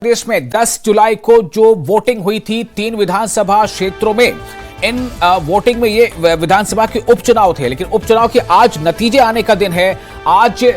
प्रदेश में 10 जुलाई को जो वोटिंग हुई थी 3 विधानसभा क्षेत्रों में, इन वोटिंग में ये विधानसभा के उपचुनाव थे, लेकिन उपचुनाव के आज नतीजे आने का दिन है। आज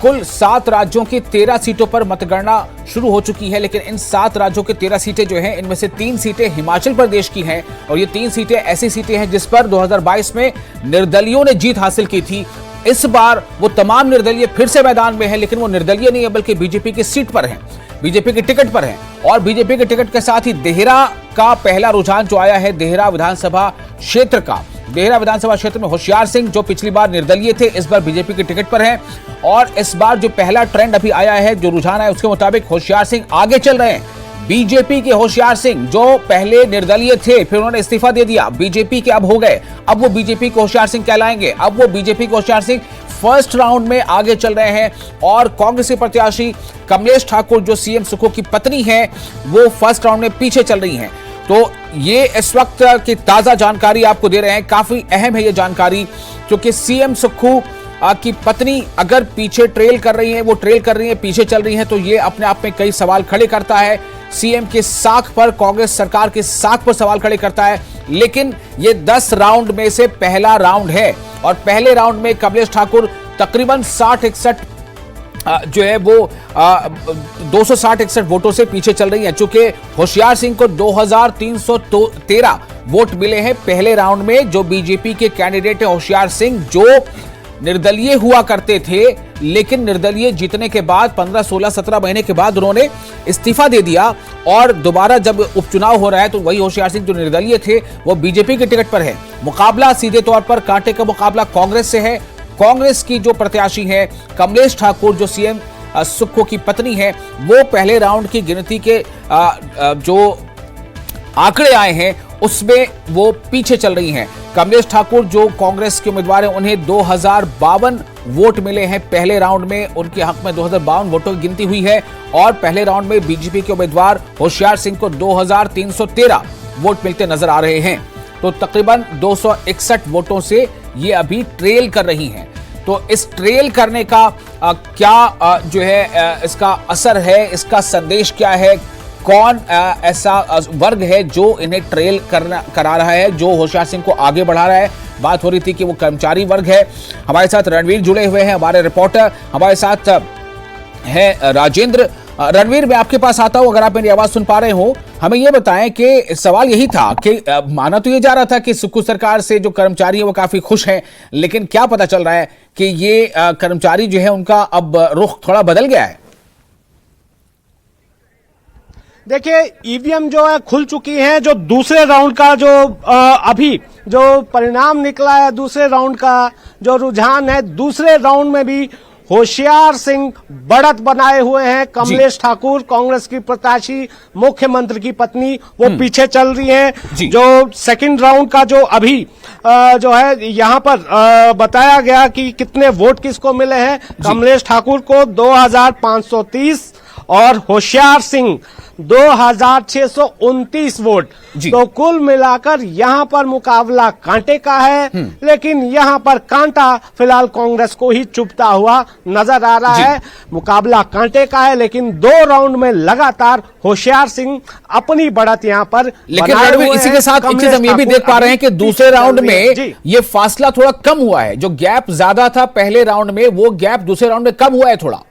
कुल 7 राज्यों की 13 सीटों पर मतगणना शुरू हो चुकी है, लेकिन इन 7 राज्यों की 13 सीटें जो हैं, इनमें से 3 सीटें हिमाचल प्रदेश की हैं और ये 3 सीटें ऐसी सीटें हैं जिस पर 2022 में निर्दलियों ने जीत हासिल की थी। इस बार वो तमाम निर्दलीय फिर से मैदान में है, लेकिन वो निर्दलीय नहीं है बल्कि बीजेपी की सीट पर हैं, बीजेपी के टिकट पर हैं। और बीजेपी के टिकट के साथ ही देहरा का पहला रुझान जो आया है, देहरा विधानसभा क्षेत्र का। देहरा विधानसभा क्षेत्र में होशियार सिंह जो पिछली बार निर्दलीय थे, इस बार बीजेपी के टिकट पर हैं। और इस बार जो पहला ट्रेंड अभी आया है, जो रुझान है, उसके मुताबिक होशियार सिंह आगे चल रहे हैं। बीजेपी के होशियार सिंह जो पहले निर्दलीय थे, फिर उन्होंने इस्तीफा दे दिया, बीजेपी के अब हो गए, अब वो बीजेपी के होशियार सिंह कहलाएंगे। अब वो बीजेपी के होशियार सिंह फर्स्ट राउंड में आगे चल रहे हैं और कांग्रेस के प्रत्याशी कमलेश ठाकुर जो सीएम सुक्खू की पत्नी है, वो फर्स्ट राउंड में पीछे चल रही हैं। तो ये इस वक्त की ताजा जानकारी आपको दे रहे हैं, काफी अहम है ये जानकारी, क्योंकि सीएम सुक्खू की पत्नी अगर पीछे ट्रेल कर रही है, वो ट्रेल कर रही है, पीछे चल रही है, तो ये अपने आप में कई सवाल खड़े करता है। सीएम के साख पर, कांग्रेस सरकार के साख पर सवाल खड़े करता है। लेकिन ये 10 राउंड में से पहला राउंड है और पहले राउंड में कमलेश ठाकुर तकरीबन 60-61 जो है वो 260-61 वोटों से पीछे चल रही है, चूंकि होशियार सिंह को 2313 वोट मिले हैं पहले राउंड में। जो बीजेपी के कैंडिडेट है होशियार सिंह, जो निर्दलीय हुआ करते थे, लेकिन निर्दलीय जीतने के बाद 15, 16, 17 महीने के बाद उन्होंने इस्तीफा दे दिया और दोबारा जब उपचुनाव हो रहा है तो वही होशियार सिंह जो निर्दलीय थे वो बीजेपी के टिकट पर है। मुकाबला सीधे तौर पर कांटे का मुकाबला कांग्रेस से है। कांग्रेस की जो प्रत्याशी है कमलेश ठाकुर जो सीएम सुक्खू की पत्नी है, वो पहले राउंड की गिनती के जो आंकड़े आए हैं उसमें वो पीछे चल रही हैं। कमलेश ठाकुर जो कांग्रेस के उम्मीदवार हैं, उन्हें 2052 वोट मिले हैं पहले राउंड में, उनके हक में 2052 वोटों की गिनती हुई है। और पहले राउंड में बीजेपी के उम्मीदवार होशियार सिंह को 2313 वोट मिलते नजर आ रहे हैं। तो तकरीबन 261 वोटों से ये अभी ट्रेल कर रही हैं। तो इस ट्रेल करने का क्या जो है इसका असर है, इसका संदेश क्या है, कौन ऐसा वर्ग है जो इन्हें ट्रेल करा रहा है, जो होशियार सिंह को आगे बढ़ा रहा है। बात हो रही थी कि वो कर्मचारी वर्ग है। हमारे साथ रणवीर जुड़े हुए हैं, हमारे रिपोर्टर हमारे साथ है राजेंद्र। रणवीर, मैं आपके पास आता हूं, अगर आप मेरी आवाज सुन पा रहे हो। हमें यह बताएं कि सवाल यही था कि माना तो ये जा रहा था कि सुक्खू सरकार से जो कर्मचारी है वो काफी खुश हैं, लेकिन क्या पता चल रहा है कि ये कर्मचारी जो है उनका अब रुख थोड़ा बदल गया है। देखिए, ईवीएम जो है खुल चुकी है। जो दूसरे राउंड का जो अभी जो परिणाम निकला है, दूसरे राउंड का जो रुझान है, दूसरे राउंड में भी होशियार सिंह बढ़त बनाए हुए हैं। कमलेश ठाकुर कांग्रेस की प्रत्याशी, मुख्यमंत्री की पत्नी, वो पीछे चल रही हैं। जो सेकंड राउंड का जो अभी जो है यहाँ पर बताया गया कि कितने वोट किसको मिले हैं। कमलेश ठाकुर को 2530 और होशियार सिंह 2629 वोट। तो कुल मिलाकर यहाँ पर मुकाबला कांटे का है, लेकिन यहाँ पर कांटा फिलहाल कांग्रेस को ही चुभता हुआ नजर आ रहा है। मुकाबला कांटे का है, लेकिन 2 राउंड में लगातार होशियार सिंह अपनी बढ़त यहाँ पर। लेकिन इसी के साथ एक चीज हम ये भी देख पा रहे हैं कि दूसरे राउंड में ये फासला थोड़ा कम हुआ है। जो गैप ज्यादा था पहले राउंड में, वो गैप दूसरे राउंड में कम हुआ है थोड़ा।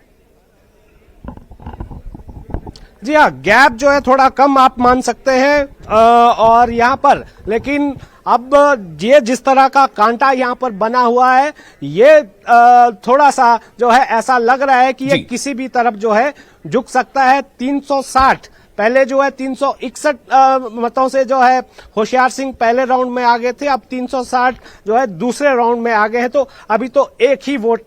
जी हाँ, गैप जो है थोड़ा कम आप मान सकते हैं। और यहाँ पर लेकिन अब ये जिस तरह का कांटा यहाँ पर बना हुआ है, ये थोड़ा सा जो है ऐसा लग रहा है कि ये किसी भी तरफ जो है झुक सकता है। 360 पहले जो है 361 मतों से जो है होशियार सिंह पहले राउंड में आगे थे, अब 360 जो है दूसरे राउंड में आगे हैं। तो अभी तो एक ही वोट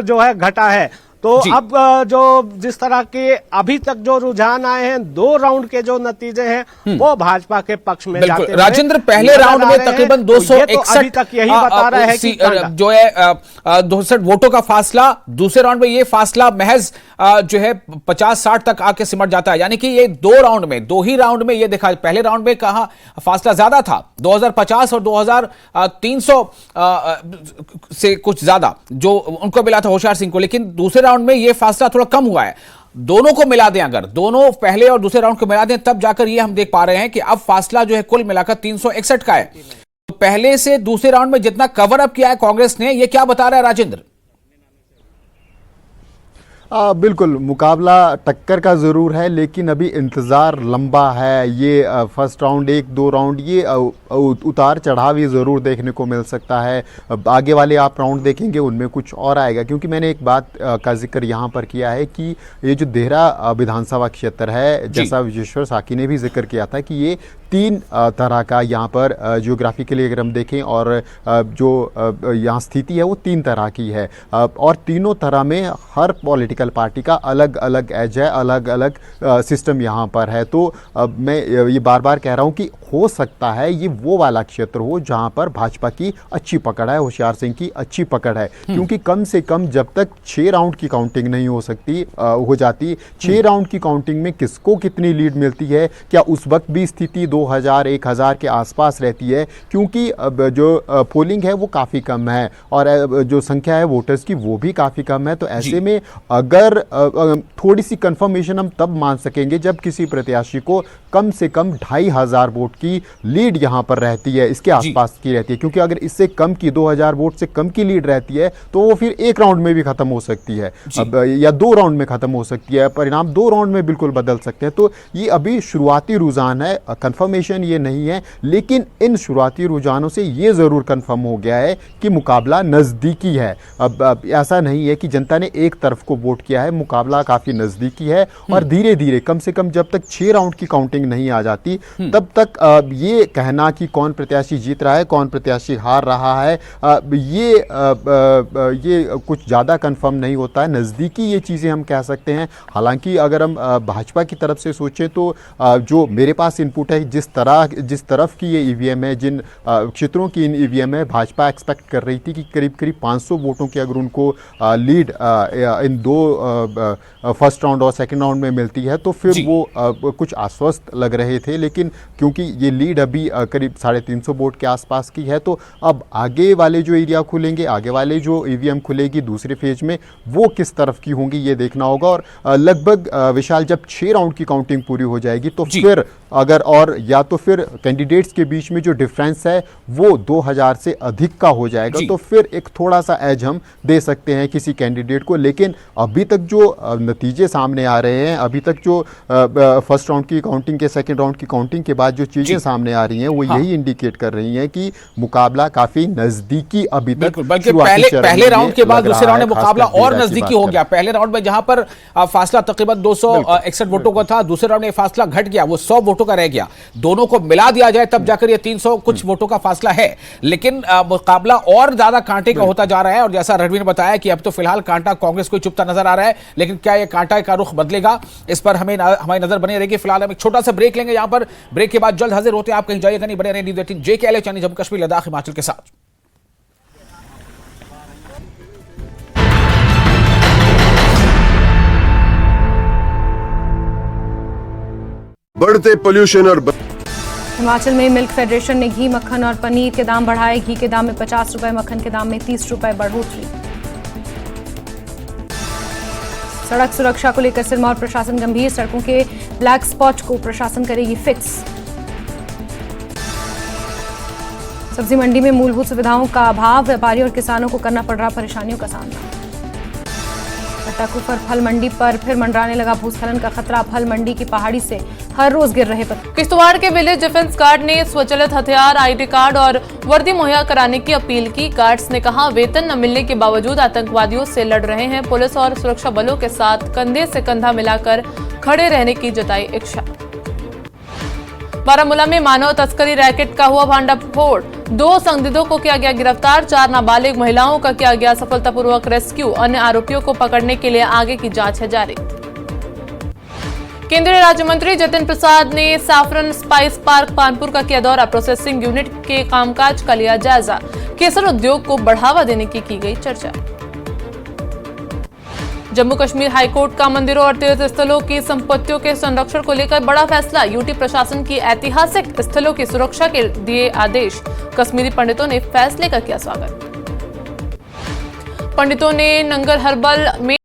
जो है घटा है। तो अब जो जिस तरह के अभी तक जो रुझान आए हैं, 2 राउंड के जो नतीजे हैं वो भाजपा के पक्ष में जाते हैं। राजेंद्र, पहले राउंड में तकरीबन 261 अभी तक यही बता रहा है कि जो है 260 वोटों का फासला, दूसरे राउंड में ये फासला महज जो है 50-60 तक आके सिमट जाता है। यानी कि ये 2 राउंड में, 2 ही राउंड में ये देखा। पहले राउंड में कहा फासला ज्यादा था, 2050 और 2300 से कुछ ज्यादा जो उनको मिला था होशियार सिंह को, लेकिन दूसरे राउंड में ये फासला थोड़ा कम हुआ है। दोनों को मिला दें, अगर दोनों पहले और दूसरे राउंड को मिला दें, तब जाकर ये हम देख पा रहे हैं कि अब फासला जो है कुल मिलाकर 361 का है। तो पहले से दूसरे राउंड में जितना कवर अप किया है कांग्रेस ने, ये क्या बता रहा है राजेंद्र? बिल्कुल मुकाबला टक्कर का ज़रूर है, लेकिन अभी इंतज़ार लंबा है। ये फर्स्ट राउंड, एक दो राउंड, ये उतार चढ़ाव ये ज़रूर देखने को मिल सकता है। आगे वाले आप राउंड देखेंगे उनमें कुछ और आएगा, क्योंकि मैंने एक बात का जिक्र यहाँ पर किया है कि ये जो देहरा विधानसभा क्षेत्र है, जैसा विजेश्वर साकी ने भी जिक्र किया था कि ये 3 तरह का यहाँ पर जियोग्राफिकली अगर हम देखें और जो यहाँ स्थिति है वो 3 तरह की है, और तीनों तरह में हर पॉलिटिकल पार्टी का अलग अलग एज है, अलग अलग सिस्टम यहाँ पर है। तो मैं ये बार बार कह रहा हूँ कि हो सकता है ये वो वाला क्षेत्र हो जहाँ पर भाजपा की अच्छी पकड़ है, होशियार सिंह की अच्छी पकड़ है, क्योंकि कम से कम जब तक 6 राउंड की काउंटिंग नहीं हो जाती, 6 राउंड की काउंटिंग में किसको कितनी लीड मिलती है, क्या उस वक्त भी स्थिति 2000-1000 के आसपास रहती है, क्योंकि जो पोलिंग है वो काफ़ी कम है और जो संख्या है वोटर्स की वो भी काफ़ी कम है। तो ऐसे में अगर थोड़ी सी कंफर्मेशन हम तब मान सकेंगे जब किसी प्रत्याशी को कम से कम 2500 वोट की लीड यहां पर रहती है, इसके आसपास की रहती है, क्योंकि अगर इससे कम की 2000 वोट से कम की लीड रहती है तो वो फिर एक राउंड में भी खत्म हो सकती है, या 2 राउंड में खत्म हो सकती है, परिणाम 2 राउंड में बिल्कुल बदल सकते हैं। तो ये अभी शुरुआती रुझान है, कंफर्मेशन ये नहीं है, लेकिन इन शुरुआती रुझानों से ये जरूर कंफर्म हो गया है कि मुकाबला नजदीकी है। अब ऐसा नहीं है कि जनता ने एक तरफ को वोट किया है, मुकाबला काफी नजदीकी है और धीरे धीरे कम से कम जब तक 6 राउंड की काउंटिंग नहीं आ जाती तब तक ये कहना कि कौन प्रत्याशी जीत रहा है, कौन प्रत्याशी हार रहा है, ये कुछ ज़्यादा कंफर्म नहीं होता है। नज़दीकी ये चीज़ें हम कह सकते हैं। हालांकि अगर हम भाजपा की तरफ से सोचें तो जो मेरे पास इनपुट है, जिस तरफ की ये ईवीएम है, जिन क्षेत्रों की इन ईवीएम है, भाजपा एक्सपेक्ट कर रही थी कि करीब करीब 500 वोटों की अगर उनको लीड इन 2 फर्स्ट राउंड और सेकंड राउंड में मिलती है तो फिर वो कुछ आश्वस्त लग रहे थे, लेकिन क्योंकि ये लीड अभी करीब 350 वोट के आसपास की है, तो अब आगे वाले जो एरिया खुलेंगे, आगे वाले जो ईवीएम खुलेगी दूसरे फेज में, वो किस तरफ की होंगी ये देखना होगा। और लगभग विशाल जब 6 राउंड की काउंटिंग पूरी हो जाएगी तो फिर अगर और या तो फिर कैंडिडेट्स के बीच में जो डिफरेंस है वो 2000 से अधिक का हो जाएगा, तो फिर एक थोड़ा सा एज हम दे सकते हैं किसी कैंडिडेट को। लेकिन अभी तक जो नतीजे सामने आ रहे हैं, अभी तक जो फर्स्ट राउंड की काउंटिंग के सेकंड राउंड की काउंटिंग के बाद जो चीजें सामने आ रही हैं वो यही इंडिकेट कर रही हैं कि मुकाबला काफी नजदीकी अभी तक, बल्कि पहले राउंड के बाद दूसरे राउंड में मुकाबला और नजदीकी हो गया। पहले राउंड में जहां पर फासला तकरीबन 261 वोटों का था, दूसरे राउंड में फासला घट गया, वो 100 वोटों का रह गया। दोनों को मिला दिया जाए तब जाकर ये 300 कुछ वोटों का फासला है, लेकिन मुकाबला और ज्यादा कांटे का होता जा रहा है। और जैसा रणवीर ने बताया कि अब तो फिलहाल कांटा कांग्रेस को चुपता नजर आ रहा है, लेकिन क्या ये कांटा का रुख बदलेगा, इस पर हमारी नजर बनी रहेगी। फिलहाल हम एक छोटा सा ब्रेक लेंगे, यहां पर ब्रेक के बाद जल्द हाजिर होते हैं। आप कहीं जाइएगा नहीं, बने रहे news 18 JKLA channel Jammu Kashmir Ladakh Himachal के साथ। बढ़ते पोल्यूशन और हिमाचल में मिल्क फेडरेशन ने घी, मक्खन और पनीर के दाम बढ़ाए। घी के दाम में 50 रुपए, मक्खन के दाम में 30 रुपए बढ़ोतरी। सड़क सुरक्षा को लेकर सिरमौर प्रशासन गंभीर, सड़कों के ब्लैक स्पॉट को प्रशासन करेगी फिक्स। सब्जी मंडी में मूलभूत सुविधाओं का अभाव, व्यापारियों और किसानों को करना पड़ रहा परेशानियों का सामना। कुफर फल मंडी पर फिर मंडराने लगा भूस्खलन का खतरा, फल मंडी की पहाड़ी से हर रोज गिर रहे पत्थर। किश्तवाड़ के विलेज डिफेंस गार्ड ने स्वचालित हथियार, ID कार्ड और वर्दी मुहैया कराने की अपील की। गार्ड्स ने कहा, वेतन न मिलने के बावजूद आतंकवादियों से लड़ रहे हैं। पुलिस और सुरक्षा बलों के साथ कंधे से कंधा मिलाकर खड़े रहने की जताई इच्छा। बारामूला में मानव तस्करी रैकेट का हुआ भांडाफोड़, 2 संदिग्धों को किया गया गिरफ्तार, 4 नाबालिग महिलाओं का किया गया सफलतापूर्वक रेस्क्यू। अन्य आरोपियों को पकड़ने के लिए आगे की जांच है जारी। केंद्रीय राज्य मंत्री जतिन प्रसाद ने सैफरन स्पाइस पार्क कानपुर का किया दौरा, प्रोसेसिंग यूनिट के कामकाज का लिया जायजा। केसर उद्योग को बढ़ावा देने की गई चर्चा। जम्मू कश्मीर हाईकोर्ट का मंदिरों और तीर्थ स्थलों की संपत्तियों के संरक्षण को लेकर बड़ा फैसला, यूटी प्रशासन की ऐतिहासिक स्थलों की सुरक्षा के दिए आदेश। कश्मीरी पंडितों ने फैसले का किया स्वागत। पंडितों ने नंगर हर्बल में